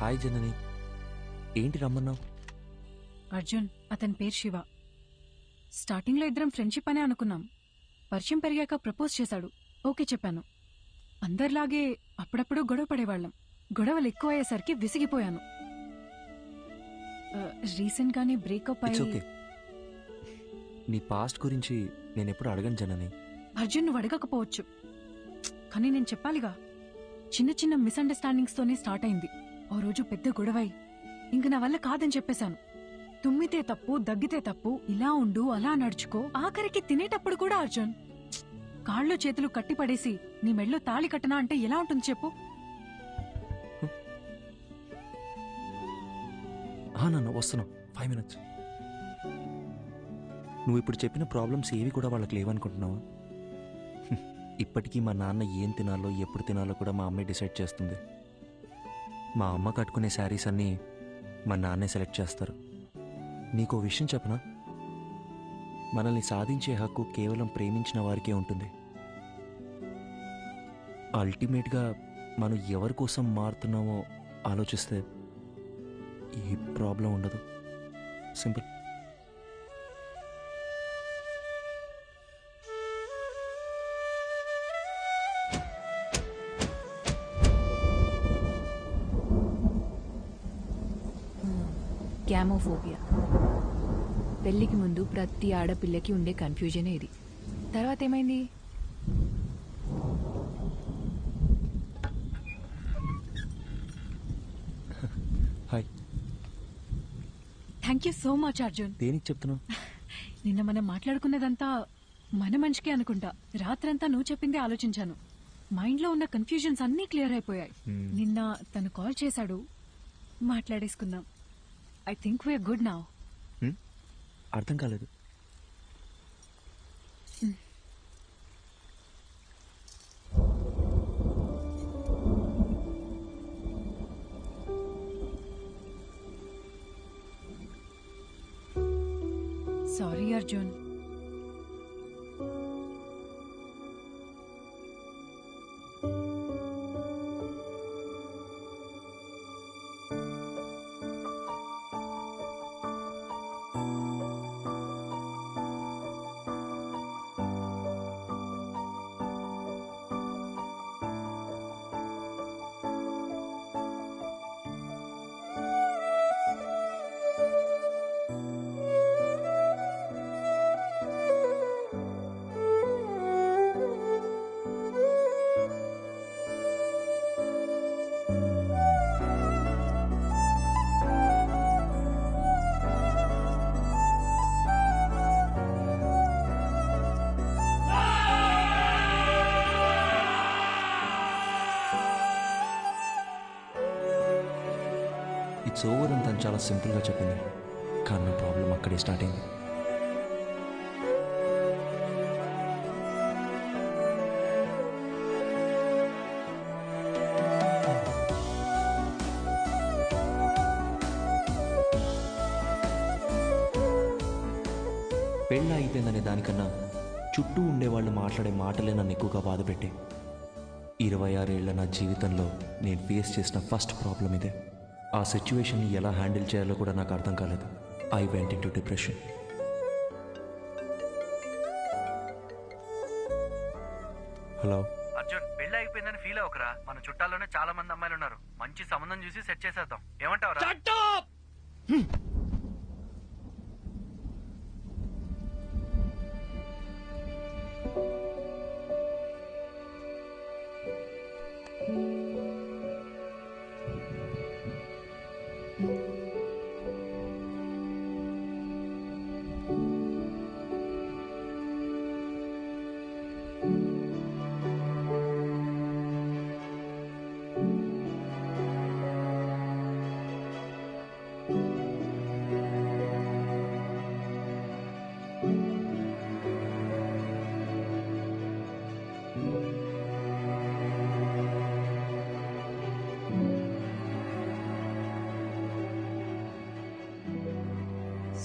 Hi జనని, ఏంటి రమ్మన్నావు? అర్జున్, అతని పేరు శివ. స్టార్టింగ్లో ఇద్దరం ఫ్రెండ్షిప్ అనే అనుకున్నాం. పరిచయం పెరిగాక ప్రపోజ్ చేశాడు. ఓకే చెప్పాను. అందరిలాగే అప్పుడప్పుడు గొడవ పడేవాళ్ళం. గొడవలు ఎక్కువ అయ్యేసరికి విసిగిపోయాను. రీసెంట్ గానే బ్రేకప్ ఇట్స్ అయ్యి. ఓకే. నీ పాస్ట్ గురించి నేను ఎప్పుడు అడగను జనని. అర్జున్, నువ్వు అడగకపోవచ్చు, కానీ నేను చెప్పాలిగా. చిన్న చిన్న మిస్అండర్స్టాండింగ్స్ తోనే స్టార్ట్ అయింది. ఓ రోజు పెద్ద గొడవై ఇంక నా వల్ల కాదని చెప్పేశాను. తుమ్మితే తప్పు, దగ్గితే తప్పు, ఇలా ఉండు, అలా నడుచుకో. ఆఖరికి తినేటప్పుడు కూడా అర్జున్, కాళ్ళు చేతులు కట్టిపడేసి నీ మెళ్ళో తాళి కట్టనా అంటే ఎలా ఉంటుంది చెప్పు? నాన్న వస్తున్నావు, 5 minutes. నువ్వు ఇప్పుడు చెప్పిన ప్రాబ్లమ్స్ ఏవి కూడా వాళ్ళకి లేవనుకుంటున్నావా? ఇప్పటికీ మా నాన్న ఏం తినాలో ఎప్పుడు తినాలో కూడా మా అమ్మే డిసైడ్ చేస్తుంది. మా అమ్మ కట్టుకునే శారీస్ అన్నీ మా నాన్నే సెలెక్ట్ చేస్తారు. నీకో విషయం చెప్పనా? మనల్ని సాధించే హక్కు కేవలం ప్రేమించిన వారికే ఉంటుంది. అల్టిమేట్గా మనం ఎవరి కోసం మారుతున్నామో ఆలోచిస్తే ఏ ప్రాబ్లం ఉండదు. సింపుల్. గ్యామోఫోబియా. పెళ్లికి ముందు ప్రతి ఆడపిల్లకి ఉండే కన్ఫ్యూజనే ఇది. తర్వాత ఏమైంది? Hi. Thank you so much Arjun. దేనికి చెప్తున్నావు? నిన్న మనం మాట్లాడుకున్నదంతా మన మంచికే అనుకుంటా. రాత్రంతా నువ్వు చెప్పిందే ఆలోచించాను. మైండ్లో ఉన్న కన్ఫ్యూజన్స్ అన్నీ క్లియర్ అయిపోయాయి. నిన్న తను కాల్ చేశాడు, మాట్లాడేసుకుందాం. I think we're good now. అర్థం కాలేదు. సారీ అర్జున్. ఇట్స్ ఓవర్ అని తను చాలా సింపుల్గా చెప్పింది, కానీ నా ప్రాబ్లం అక్కడే స్టార్ట్ అయింది. పెళ్ళి అయిపోయిందనే దానికన్నా చుట్టూ ఉండేవాళ్ళు మాట్లాడే మాటలే నన్ను ఎక్కువగా బాధపెట్టే. 26 ఏళ్ల నా జీవితంలో నేను ఫేస్ చేసిన ఫస్ట్ ప్రాబ్లం ఇదే. ఆ సిచ్యువేషన్ని ఎలా హ్యాండిల్ చేయాలో కూడా నాకు అర్థం కాలేదు. I went in to depression. Hello Arjun, పెళ్లి అయిపోయిందని ఫీల్ అవ్వకరా. మన చుట్టాల్లోనే చాలా మంది అమ్మాయిలు ఉన్నారు. మంచి సంబంధం చూసి సెట్ చేసేద్దాం. ఏమంటావురా?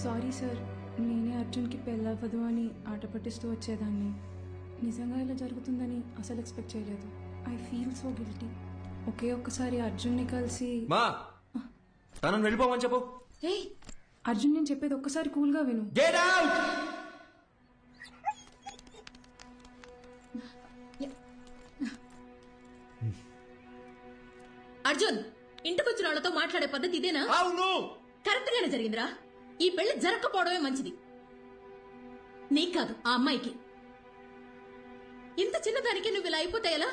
సారీ సార్, నేనే అర్జున్కి పెళ్ళవ్వదు అని ఆట పట్టిస్తూ వచ్చేదాన్ని. నిజంగా ఇలా జరుగుతుందని అసలు ఎక్స్పెక్ట్ చేయలేదు. I feel so guilty. ఒకే ఒక్కసారి అర్జున్ని కలిసి మా తనని వెళ్ళిపోమని చెప్పు. ఏయ్ అర్జున్, నేను చెప్పేది ఒక్కసారి కూల్గా విను. Get out. అర్జున్, ఇంటికొచ్చిన వాళ్ళతో మాట్లాడే పద్ధతి ఇదేనా? అవును. కరెక్ట్ గానే జరిగిందిరా. ఈ పెళ్లి జరగకపోవడమే మంచిది. నీకు కాదు, ఆ అమ్మాయికి. ఇంత చిన్నదానికి నువ్వు ఇలా అయిపోతే ఎలా?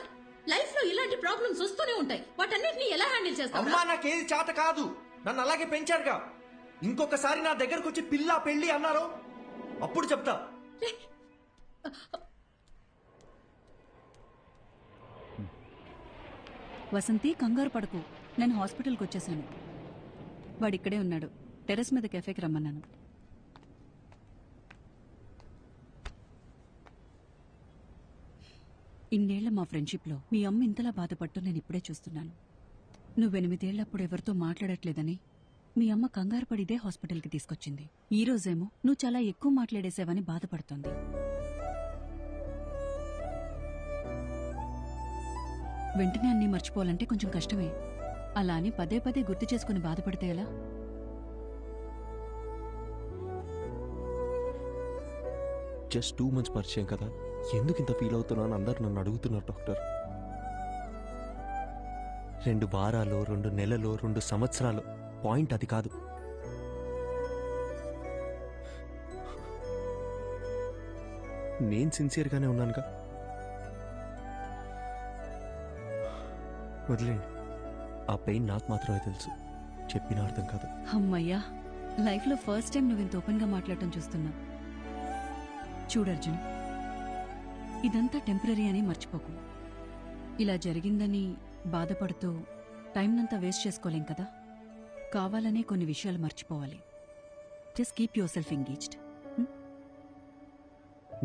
లైఫ్ లో ఇలాంటి ప్రాబ్లమ్స్ వస్తూనే ఉంటాయి. వాటన్నిటిని ఎలా హ్యాండిల్ చేస్తావు? అమ్మా నాకేది చేత కాదు. నన్ను అలాగే పెంచారుగా. ఇంకొకసారి నా దగ్గరకు వచ్చి పిల్ల పెళ్లి అన్నారు, అప్పుడు చెప్తా. వసంతి, కంగారు పడకు. నేను హాస్పిటల్కి వచ్చేసాను. వాడిక్కడే ఉన్నాడు. టెర్రస్ మీద కెఫేకి రమ్మన్నాను. ఇన్నేళ్ల మా ఫ్రెండ్షిప్లో మీ అమ్మ ఇంతలా బాధపడుతూ నేను ఇప్పుడే చూస్తున్నాను. నువ్వు 8 ఏళ్లప్పుడు ఎవరితో మాట్లాడట్లేదని మీ అమ్మ కంగారు పడి ఇదే హాస్పిటల్కి తీసుకొచ్చింది. ఈ రోజేమో నువ్వు చాలా ఎక్కువ మాట్లాడేసావని బాధపడుతోంది. వెంటనే అన్నీ మర్చిపోవాలంటే కొంచెం కష్టమే. అలా అని పదే పదే గుర్తు చేసుకుని బాధపడితే ఎలా? జస్ట్ 2 months పరిచయం కదా, ఎందుకు ఇంత ఫీల్ అవుతున్నాను అందరు నన్ను అడుగుతున్నారు డాక్టర్. 2 వారాలు, 2 నెలలు, 2 సంవత్సరాలు, పాయింట్ అది కాదు. నేను సిన్సియర్గానే ఉన్నానుగా. వదిలేండి. ఆ పెయిన్ నాకు మాత్రమే తెలుసు, చెప్పిన అర్థం కాదు. అమ్మయ్యా, లైఫ్లో ఫస్ట్ టైం నువ్వు ఇంత ఓపెన్గా మాట్లాడటం చూస్తున్నా. చూడు అర్జున్, ఇదంతా టెంపరీ అని మర్చిపోకు. ఇలా జరిగిందని బాధపడుతూ టైంనంతా వేస్ట్ చేసుకోలేం కదా. కావాలనే కొన్ని విషయాలు మర్చిపోవాలి. Just keep your self engaged.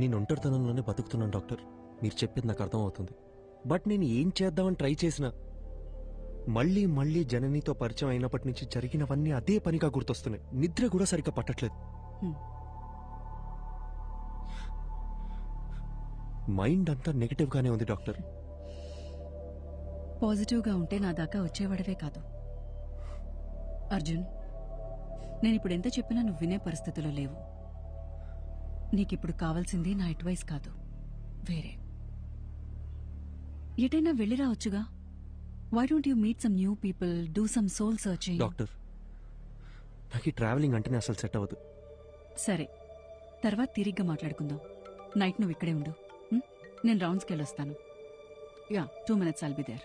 నేను ఒంటరితనంలోనే బతుకుతున్నాను డాక్టర్. మీరు చెప్పేది నాకు అర్థమవుతుంది. బట్ నేను ఏం చేద్దామని ట్రై చేసినా మళ్ళీ మళ్ళీ జననితో పరిచయం అయినప్పటి నుంచి జరిగినవన్నీ అదే పనిగా గుర్తొస్తున్నాయి. నిద్ర కూడా సరిగ్గా పట్టట్లేదు. మైండ్ అంతా నెగటివ్గానే ఉంది డాక్టర్. పాజిటివ్గా ఉంటే నా దాకా వచ్చేవాడవే కాదు. అర్జున్, నేను ఇప్పుడు ఎంత చెప్పినా నువ్వు వినే పరిస్థితిలో లేవు. నీకిప్పుడు కావాల్సింది నా అడ్వైస్ కాదు, వేరే. ఎటైనా వెళ్ళి రావచ్చుగా. Why don't you meet some new people, do some soul searching? Doctor, నాకు ఈ ట్రావెలింగ్ అంటేనే అసలు సెట్ అవ్వదు. సరే, తర్వాత తిరిగ్గా మాట్లాడుకుందాం. నైట్ నువ్వు ఇక్కడే ఉండు. నేను రౌండ్స్కి వెళ్ళొస్తాను. Yeah, 2 minutes I'll be there.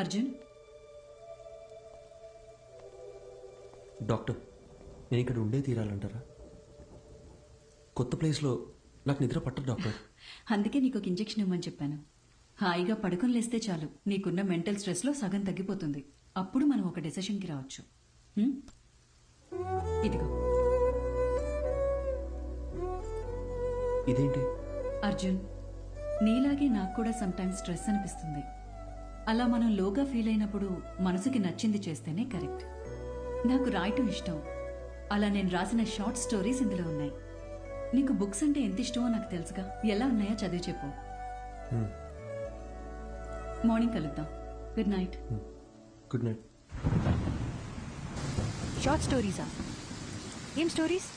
Arjun, doctor, నేను ఇక్కడ ఉండే తీరాలంటారా? కొత్త ప్లేస్లో నాకు నిద్ర పట్టదు డాక్టర్. అందుకే నీకు ఒక ఇంజెక్షన్ ఇవ్వమని చెప్పాను. హాయిగా పడుకొని లేస్తే చాలు, నీకున్న మెంటల్ స్ట్రెస్లో సగం తగ్గిపోతుంది. అప్పుడు మనం ఒక డెసిషన్కి రావచ్చు. ఇదిగో. ఇదేంటి? అర్జున్, నీలాగే నాకు కూడా సమ్టైమ్స్ స్ట్రెస్ అనిపిస్తుంది. అలా మనం లోగా ఫీల్ అయినప్పుడు మనసుకి నచ్చింది చేస్తేనే కరెక్ట్. నాకు రాయటం ఇష్టం. అలా నేను రాసిన షార్ట్ స్టోరీస్ ఇందులో ఉన్నాయి. నీకు బుక్స్ అంటే ఎంత ఇష్టమో నాకు తెలుసుగా. ఎలా ఉన్నాయో చదివి చెప్పు. మార్నింగ్ కలుద్దాం. Good night. Good night. Short స్టోరీసా? ఏం స్టోరీస్?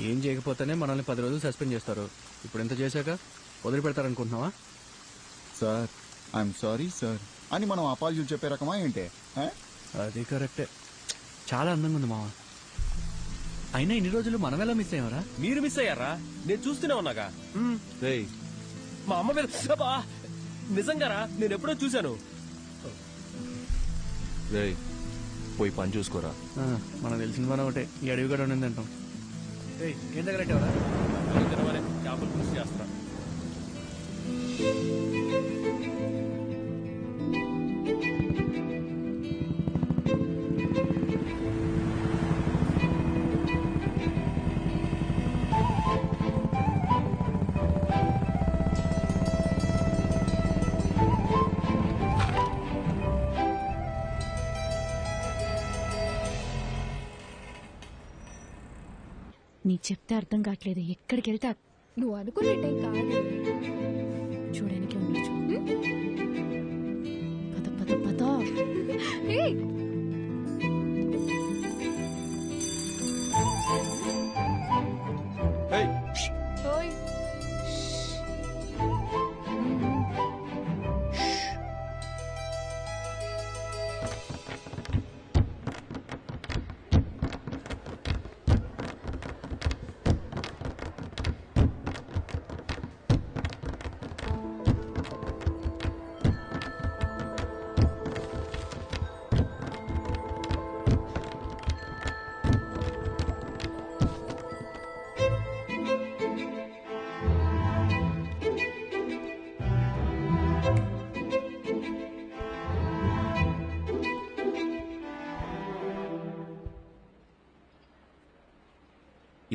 ఏం చేయకపోతేనే మనల్ని 10 రోజులు సస్పెండ్ చేస్తారు. ఇప్పుడు ఎంత చేశాక వదిలిపెడతారనుకుంటున్నావా? సార్ ఐఎమ్ సారీ సార్ అని మనం అపాలజీలు చెప్పే రకమా ఏంటే? అది కరెక్టే. చాలా అందంగా ఉంది మావా. అయినా ఇన్ని రోజులు మనం ఎలా మిస్ అయ్యావరా? మీరు మిస్ అయ్యారా? నేను చూస్తూనే ఉన్నాగా. రేయ్ మా అమ్మ మీద అబ్బా! నిజంగారా నేను ఎప్పుడో చూశాను. రేయ్ పోయి పని చూసుకోరా. మనకు తెలిసిన పని ఒకటే, ఈ అడవి కూడా ఉండింది అంటాం. ఏం దగ్గర పెట్టావరా? తినమని చేపలు పులుసు చేస్తా. నీకు చెప్తే అర్థం కావట్లేదు. ఎక్కడికి వెళ్తా నువ్వు అనుకునే టైం కాదు. చూడడానికి ఉండొచ్చు. పద పద పద.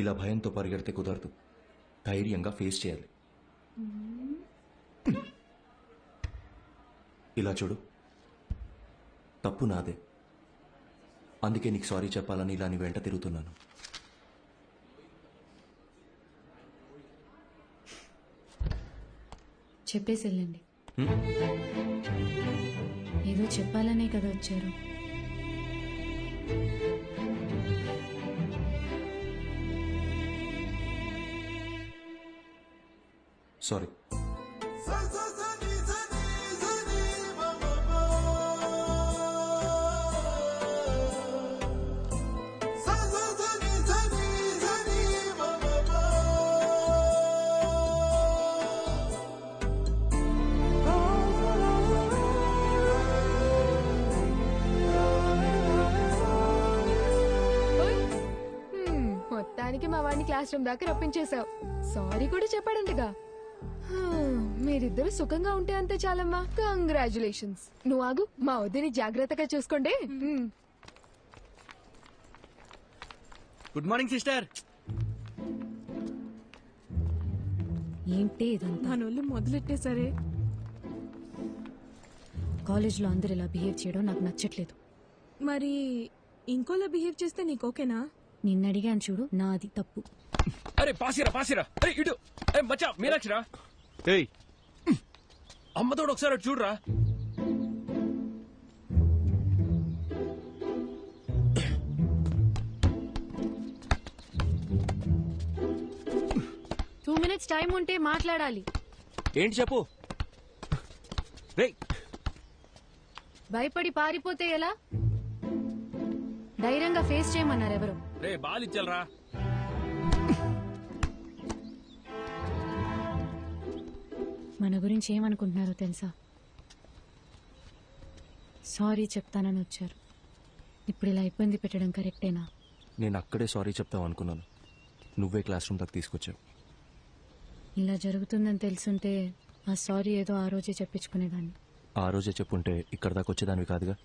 ఇలా భయంతో పరిగెడితే కుదరదు. ధైర్యంగా ఫేస్ చేయాలి. ఇలా చూడు, తప్పు నాదే. అందుకే నీకు సారీ చెప్పాలని ఇలా నీ వెంట తిరుగుతున్నాను. చెప్పేసి వెళ్ళండి. ఏదో చెప్పాలనే కదా వచ్చారు. సారీ. మొత్తానికి మా వాడిని క్లాస్ రూమ్ దాకా రప్పించేశావు. సారీ కూడా చెప్పాడంటగా. మీరిద్దరు సుఖంగా ఉంటే అంతే చాలమ్మా. కంగ్రాచులేషన్స్. నువ్వు ఆగు, మా వద్దని జాగ్రత్తగా చూసుకోండి. Good morning sister. ఏంటి ఇదంతా? మనోళ్ళు మొదలెట్టేసరే. కాలేజ్లో అందరు ఇలా బిహేవ్ చేయడం నాకు నచ్చట్లేదు. మరి ఇంకోలా బిహేవ్ చేస్తే నీకు ఓకేనా? నిన్ను అడిగాను చూడు, నాది తప్పు. అరే పాసిరా పాసిరా. అరే ఇటు. మచ్చా మీనాక్షిరా. అమ్మతోడు ఒకసారి అటు చూడరా. టూ మినిట్స్ టైం ఉంటే మాట్లాడాలి. ఏంటి చెప్పు. రేయ్ భయపడి పారిపోతే ఎలా? ధైర్యంగా ఫేస్ చేయమన్నారు ఎవరు? రే బాలిచ్చలరా. మన గురించి ఏమనుకుంటున్నారో తెలుసా? సారీ చెప్తానని వచ్చారు. ఇప్పుడు ఇలా ఇబ్బంది పెట్టడం కరెక్టేనా? నేను అక్కడే సారీ చెప్తావు అనుకున్నాను. నువ్వే క్లాస్ రూమ్ దాకా తీసుకొచ్చావు. ఇలా జరుగుతుందని తెలుసుంటే ఆ సారీ ఏదో ఆ రోజే చెప్పించుకునేదాన్ని. ఆ రోజే చెప్పుంటే ఇక్కడ దాకా వచ్చేదానివి కాదుగా.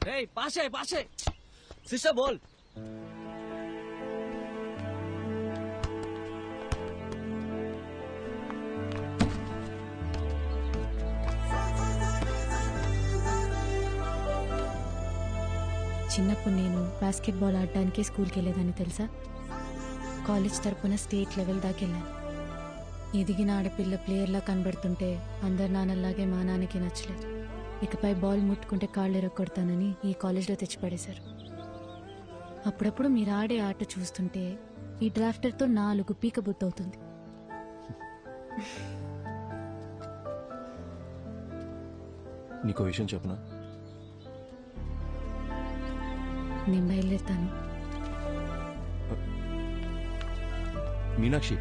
రేయ్ పాసే పాసే. సిస్టర్ బోల్. చిన్నప్పుడు నేను బాస్కెట్బాల్ ఆడడానికి స్కూల్కి వెళ్ళేదాన్ని తెలుసా? కాలేజ్ తరపున స్టేట్ లెవెల్ దాకా వెళ్ళాను. ఎదిగిన ఆడపిల్ల ప్లేయర్లా కనబడుతుంటే అందరి నాన్నలాగే మా నాన్నకి నచ్చలేదు. ఇకపై బాల్ ముట్టుకుంటే కాళ్ళు ఎరగొడతానని ఈ కాలేజ్లో తెచ్చిపడేశారు. అప్పుడప్పుడు మీరు ఆడే ఆట చూస్తుంటే ఈ డ్రాఫ్టర్తో 4 పీక బుద్ధవుతుంది. నీకో విషయం చెప్పనా? నేను బయలుదేరుతాను. మీనాక్షి